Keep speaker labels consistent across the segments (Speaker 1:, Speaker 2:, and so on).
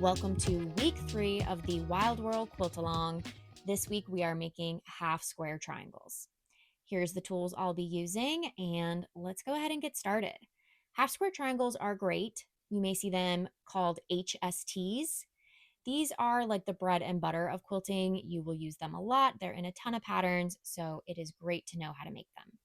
Speaker 1: Welcome to week 3 of the Wyld Whirl Quilt Along. This week we are making half square triangles. Here's the tools I'll be using, and let's go ahead and get started. Half square triangles are great. You may see them called HSTs. These are like the bread and butter of quilting. You will use them a lot. They're in a ton of patterns, so it is great to know how to make them.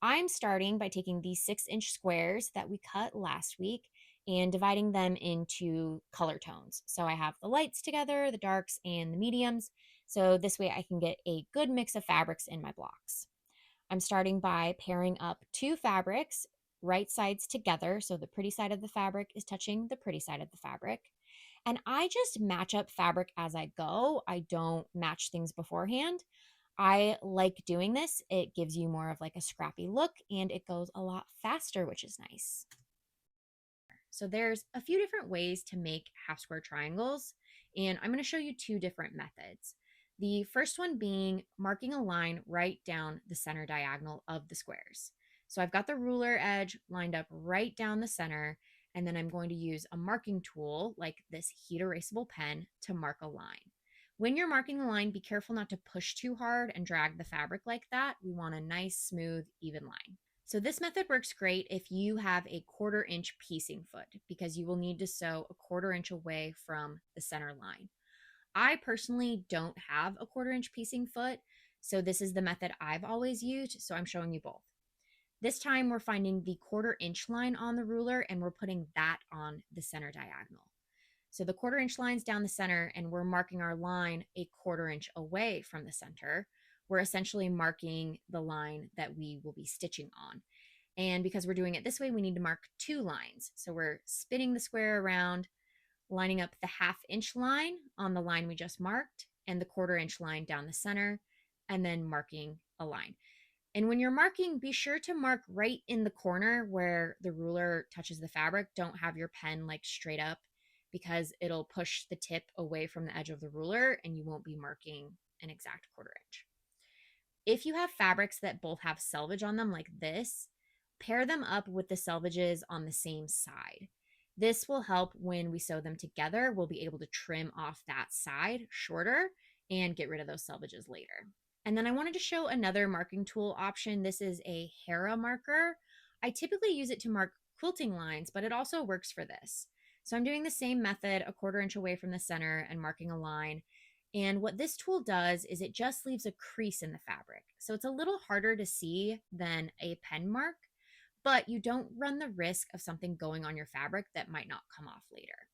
Speaker 1: I'm starting by taking these 6-inch squares that we cut last week and dividing them into color tones. So I have the lights together, the darks, and the mediums. So this way I can get a good mix of fabrics in my blocks. I'm starting by pairing up 2 fabrics, right sides together. So the pretty side of the fabric is touching the pretty side of the fabric. And I just match up fabric as I go. I don't match things beforehand. I like doing this. It gives you more of like a scrappy look and it goes a lot faster, which is nice. So there's a few different ways to make half square triangles, and I'm going to show you 2 different methods. The first one being marking a line right down the center diagonal of the squares. So I've got the ruler edge lined up right down the center, and then I'm going to use a marking tool like this heat erasable pen to mark a line. When you're marking the line, be careful not to push too hard and drag the fabric like that. We want a nice, smooth, even line. So this method works great if you have a 1/4 inch piecing foot because you will need to sew a 1/4 inch away from the center line. I personally don't have a 1/4 inch piecing foot, so this is the method I've always used, so I'm showing you both. This time we're finding the 1/4 inch line on the ruler and we're putting that on the center diagonal. So the 1/4 inch line's down the center and we're marking our line a 1/4 inch away from the center. We're essentially marking the line that we will be stitching on. And because we're doing it this way, we need to mark 2 lines. So we're spinning the square around, lining up the 1/2 inch line on the line we just marked and the 1/4 inch line down the center, and then marking a line. And when you're marking, be sure to mark right in the corner where the ruler touches the fabric. Don't have your pen like straight up because it'll push the tip away from the edge of the ruler and you won't be marking an exact 1/4 inch. If you have fabrics that both have selvage on them like this, pair them up with the selvages on the same side. This will help when we sew them together. We'll be able to trim off that side shorter and get rid of those selvages later. And then I wanted to show another marking tool option. This is a Hera marker. I typically use it to mark quilting lines, but it also works for this. So I'm doing the same method, a 1/4 inch away from the center and marking a line. And what this tool does is it just leaves a crease in the fabric. So it's a little harder to see than a pen mark, but you don't run the risk of something going on your fabric that might not come off later.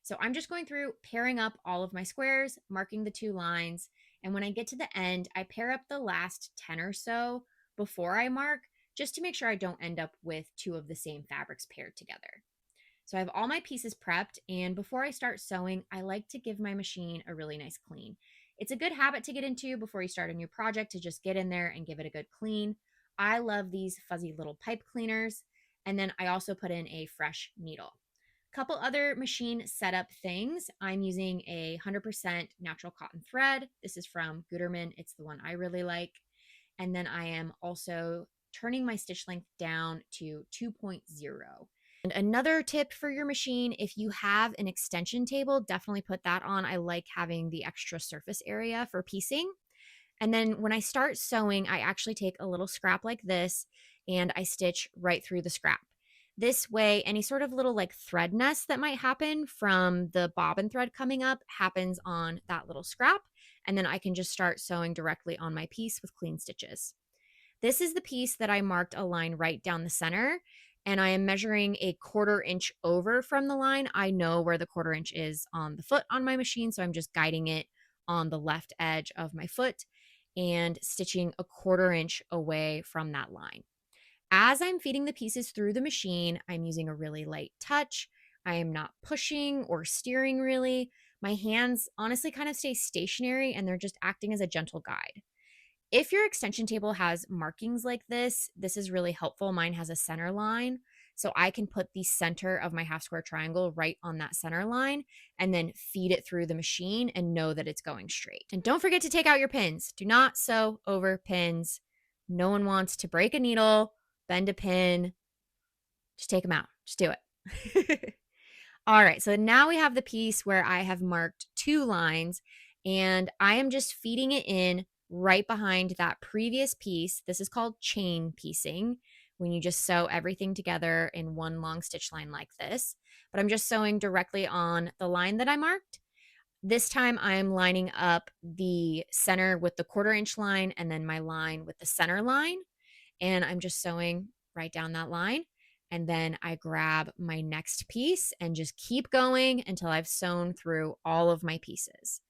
Speaker 1: So I'm just going through pairing up all of my squares, marking the 2 lines, and when I get to the end, I pair up the last 10 or so before I mark, just to make sure I don't end up with 2 of the same fabrics paired together. So I have all my pieces prepped, and before I start sewing, I like to give my machine a really nice clean. It's a good habit to get into before you start a new project, to just get in there and give it a good clean. I love these fuzzy little pipe cleaners, and then I also put in a fresh needle. Couple other machine setup things. I'm using a 100% natural cotton thread. This is from Gutermann. It's the one I really like. And then I am also turning my stitch length down to 2.0. And another tip for your machine, if you have an extension table, definitely put that on. I like having the extra surface area for piecing. And then when I start sewing, I actually take a little scrap like this and I stitch right through the scrap. This way, any sort of little like thread nest that might happen from the bobbin thread coming up happens on that little scrap. And then I can just start sewing directly on my piece with clean stitches. This is the piece that I marked a line right down the center, and I am measuring a 1/4 inch over from the line. I know where the 1/4 inch is on the foot on my machine, so I'm just guiding it on the left edge of my foot and stitching a 1/4 inch away from that line. As I'm feeding the pieces through the machine, I'm using a really light touch. I am not pushing or steering really. My hands honestly kind of stay stationary and they're just acting as a gentle guide. If your extension table has markings like this is really helpful. Mine has a center line, so I can put the center of my half square triangle right on that center line and then feed it through the machine and know that it's going straight. And don't forget to take out your pins. Do not sew over pins. No one wants to break a needle, bend a pin. Just take them out. Just do it. All right, so now we have the piece where I have marked 2 lines, and I am just feeding it in right behind that previous piece. This is called chain piecing, when you just sew everything together in one long stitch line like this. But I'm just sewing directly on the line that I marked. This time I'm lining up the center with the 1/4 inch line and then my line with the center line, and I'm just sewing right down that line. And then I grab my next piece and just keep going until I've sewn through all of my pieces.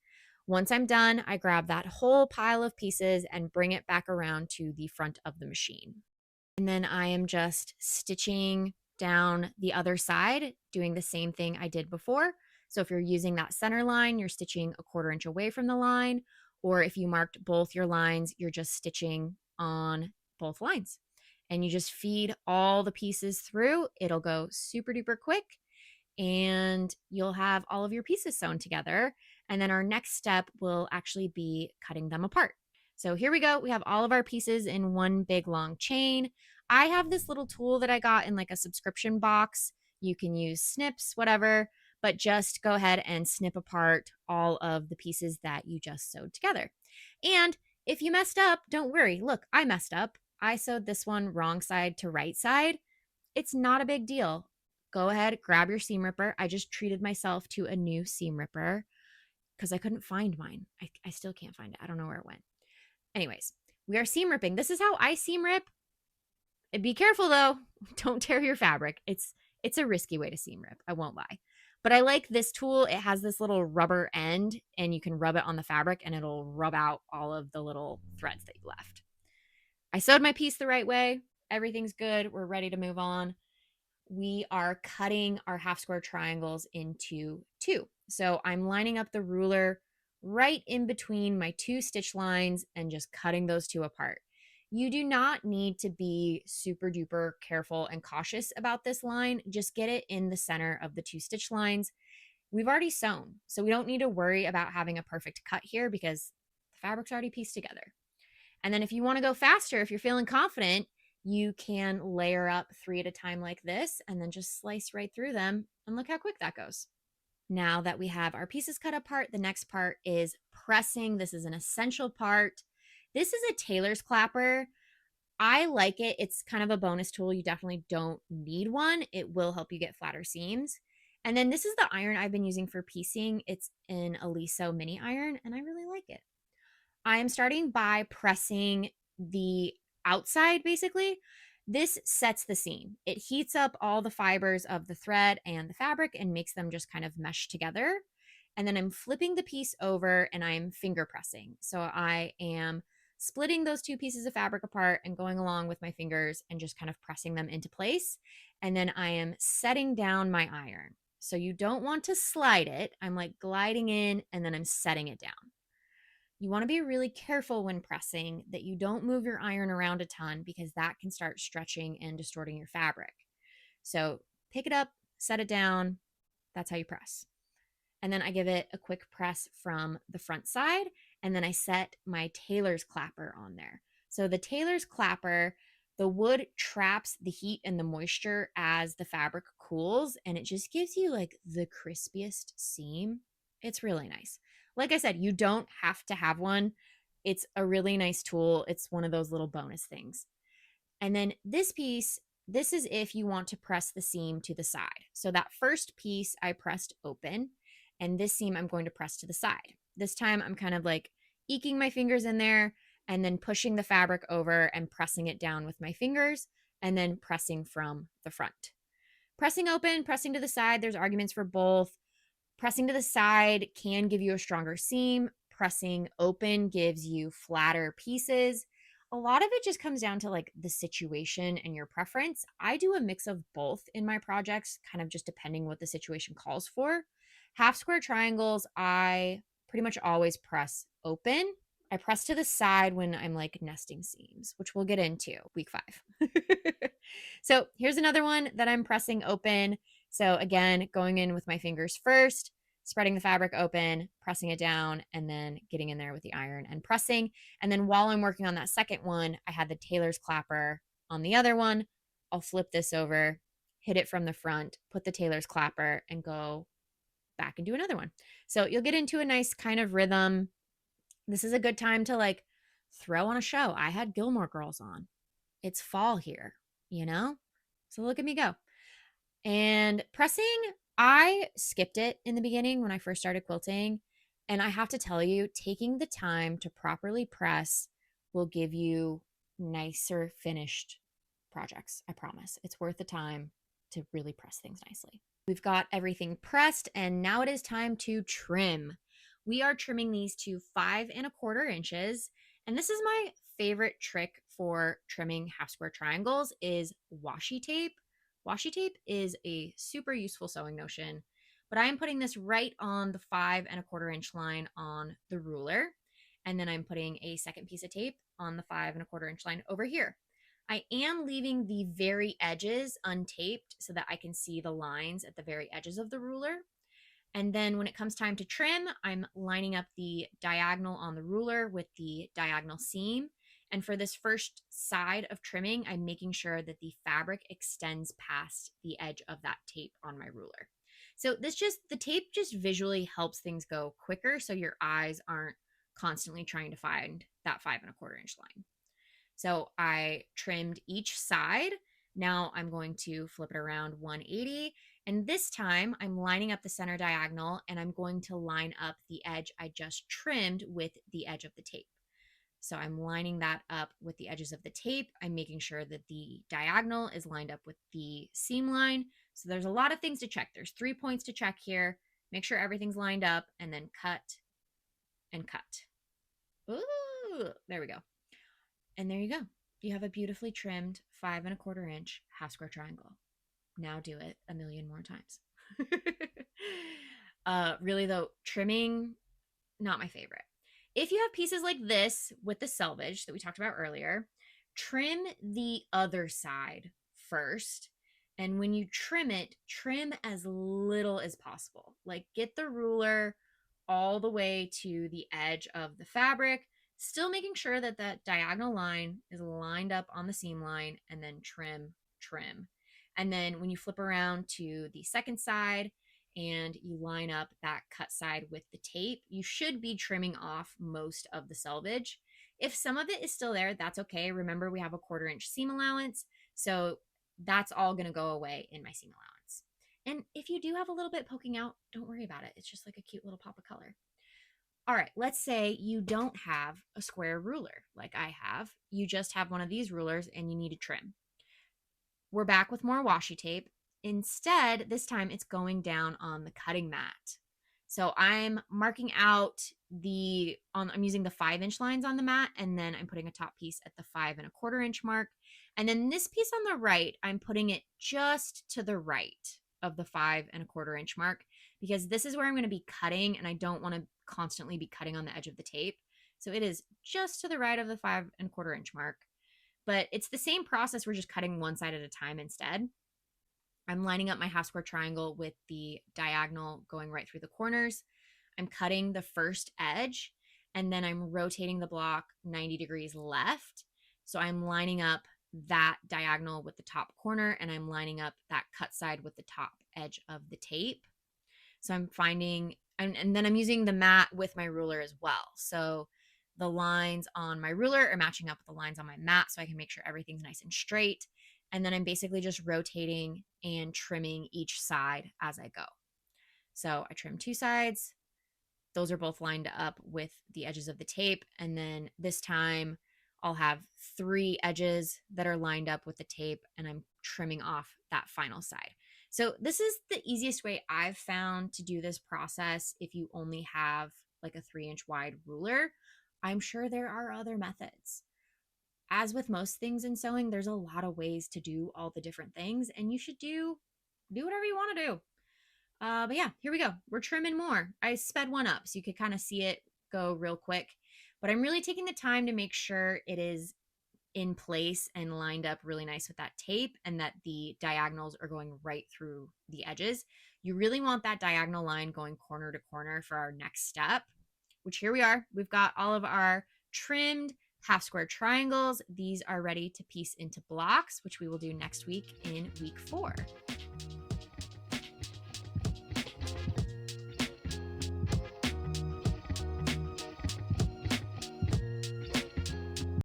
Speaker 1: Once I'm done, I grab that whole pile of pieces and bring it back around to the front of the machine. And then I am just stitching down the other side, doing the same thing I did before. So if you're using that center line, you're stitching a 1/4 inch away from the line. Or if you marked both your lines, you're just stitching on both lines. And you just feed all the pieces through. It'll go super duper quick and you'll have all of your pieces sewn together. And then our next step will actually be cutting them apart. So here we go. We have all of our pieces in one big long chain. I have this little tool that I got in like a subscription box. You can use snips, whatever, but just go ahead and snip apart all of the pieces that you just sewed together. And if you messed up, don't worry. Look, I messed up. I sewed this one wrong side to right side. It's not a big deal. Go ahead, grab your seam ripper. I just treated myself to a new seam ripper because I couldn't find mine. I still can't find it. I don't know where it went. Anyways, we are seam ripping. This is how I seam rip. Be careful though. Don't tear your fabric. It's a risky way to seam rip. I won't lie. But I like this tool. It has this little rubber end and you can rub it on the fabric and it'll rub out all of the little threads that you left. I sewed my piece the right way. Everything's good. We're ready to move on. We are cutting our half square triangles into 2. So I'm lining up the ruler right in between my 2 stitch lines and just cutting those 2 apart. You do not need to be super duper careful and cautious about this line. Just get it in the center of the 2 stitch lines. We've already sewn, so we don't need to worry about having a perfect cut here because the fabric's already pieced together. And then if you want to go faster, if you're feeling confident, you can layer up 3 at a time like this and then just slice right through them. And look how quick that goes. Now that we have our pieces cut apart, the next part is pressing. This is an essential part. This is a tailor's clapper. I like it. It's kind of a bonus tool. You definitely don't need one. It will help you get flatter seams. And then this is the iron I've been using for piecing. It's an Aliso mini iron, and I really like it. I am starting by pressing the outside basically. This sets the seam. It heats up all the fibers of the thread and the fabric and makes them just kind of mesh together. And then I'm flipping the piece over and I'm finger pressing. So I am splitting those 2 pieces of fabric apart and going along with my fingers and just kind of pressing them into place. And then I am setting down my iron. So you don't want to slide it. I'm like gliding in and then I'm setting it down. You want to be really careful when pressing that you don't move your iron around a ton because that can start stretching and distorting your fabric. So pick it up, set it down. That's how you press. And then I give it a quick press from the front side. And then I set my tailor's clapper on there. So the tailor's clapper, the wood traps the heat and the moisture as the fabric cools. And it just gives you like the crispiest seam. It's really nice. Like I said, you don't have to have one. It's a really nice tool. It's one of those little bonus things. And then this piece, this is if you want to press the seam to the side. So that first piece I pressed open, and this seam I'm going to press to the side. This time I'm kind of like eking my fingers in there and then pushing the fabric over and pressing it down with my fingers and then pressing from the front. Pressing open, pressing to the side, there's arguments for both. Pressing to the side can give you a stronger seam. Pressing open gives you flatter pieces. A lot of it just comes down to like the situation and your preference. I do a mix of both in my projects, kind of just depending what the situation calls for. Half square triangles, I pretty much always press open. I press to the side when I'm like nesting seams, which we'll get into week 5. So here's another one that I'm pressing open. So again, going in with my fingers first, spreading the fabric open, pressing it down, and then getting in there with the iron and pressing. And then while I'm working on that second one, I had the tailor's clapper on the other one. I'll flip this over, hit it from the front, put the tailor's clapper, and go back and do another one. So you'll get into a nice kind of rhythm. This is a good time to like throw on a show. I had Gilmore Girls on. It's fall here, you know? So look at me go. And pressing, I skipped it in the beginning when I first started quilting. And I have to tell you, taking the time to properly press will give you nicer finished projects. I promise. It's worth the time to really press things nicely. We've got everything pressed, and now it is time to trim. We are trimming these to 5¼ inches. And this is my favorite trick for trimming half square triangles is washi tape. Washi tape is a super useful sewing notion, but I am putting this right on the 5¼ inch line on the ruler. And then I'm putting a second piece of tape on the 5¼ inch line over here. I am leaving the very edges untaped so that I can see the lines at the very edges of the ruler. And then when it comes time to trim, I'm lining up the diagonal on the ruler with the diagonal seam. And for this first side of trimming, I'm making sure that the fabric extends past the edge of that tape on my ruler. So the tape just visually helps things go quicker so your eyes aren't constantly trying to find that 5¼ inch line. So I trimmed each side. Now I'm going to flip it around 180. And this time I'm lining up the center diagonal and I'm going to line up the edge I just trimmed with the edge of the tape. So I'm lining that up with the edges of the tape. I'm making sure that the diagonal is lined up with the seam line. So there's a lot of things to check. There's 3 points to check here. Make sure everything's lined up and then cut and cut. Ooh, there we go. And there you go. You have a beautifully trimmed 5¼ inch half square triangle. Now do it a million more times. Really though, trimming, not my favorite. If you have pieces like this with the selvage that we talked about earlier, trim the other side first. And when you trim it, trim as little as possible. Like get the ruler all the way to the edge of the fabric, still making sure that that diagonal line is lined up on the seam line, and then trim, trim. And then when you flip around to the second side and you line up that cut side with the tape, you should be trimming off most of the selvage. If some of it is still there, that's okay. Remember, we have a 1/4 inch seam allowance, so that's all going to go away in my seam allowance. And if you do have a little bit poking out, don't worry about it. It's just like a cute little pop of color. All right, let's say you don't have a square ruler like I have. You just have one of these rulers and you need to trim. We're back with more washi tape. Instead, this time it's going down on the cutting mat. So I'm marking out I'm using the 5-inch lines on the mat, and then I'm putting a top piece at the 5¼ inch mark. And then this piece on the right, I'm putting it just to the right of the 5¼ inch mark, because this is where I'm going to be cutting and I don't want to constantly be cutting on the edge of the tape. So it is just to the right of the 5¼ inch mark. But it's the same process. We're just cutting one side at a time instead. I'm lining up my half square triangle with the diagonal going right through the corners. I'm cutting the first edge, and then I'm rotating the block 90 degrees left. So I'm lining up that diagonal with the top corner, and I'm lining up that cut side with the top edge of the tape. So I'm finding, and then I'm using the mat with my ruler as well. So the lines on my ruler are matching up with the lines on my mat, so I can make sure everything's nice and straight. And then I'm basically just rotating and trimming each side as I go. So I trim 2 sides. Those are both lined up with the edges of the tape. And then this time I'll have 3 edges that are lined up with the tape, and I'm trimming off that final side. So this is the easiest way I've found to do this process if you only have like a 3-inch wide ruler. I'm sure there are other methods. As with most things in sewing, there's a lot of ways to do all the different things, and you should do whatever you want to do. But yeah, here we go. We're trimming more. I sped one up so you could kind of see it go real quick, but I'm really taking the time to make sure it is in place and lined up really nice with that tape, and that the diagonals are going right through the edges. You really want that diagonal line going corner to corner for our next step, which here we are. We've got all of our trimmed half square triangles. These are ready to piece into blocks, which we will do next week in week 4.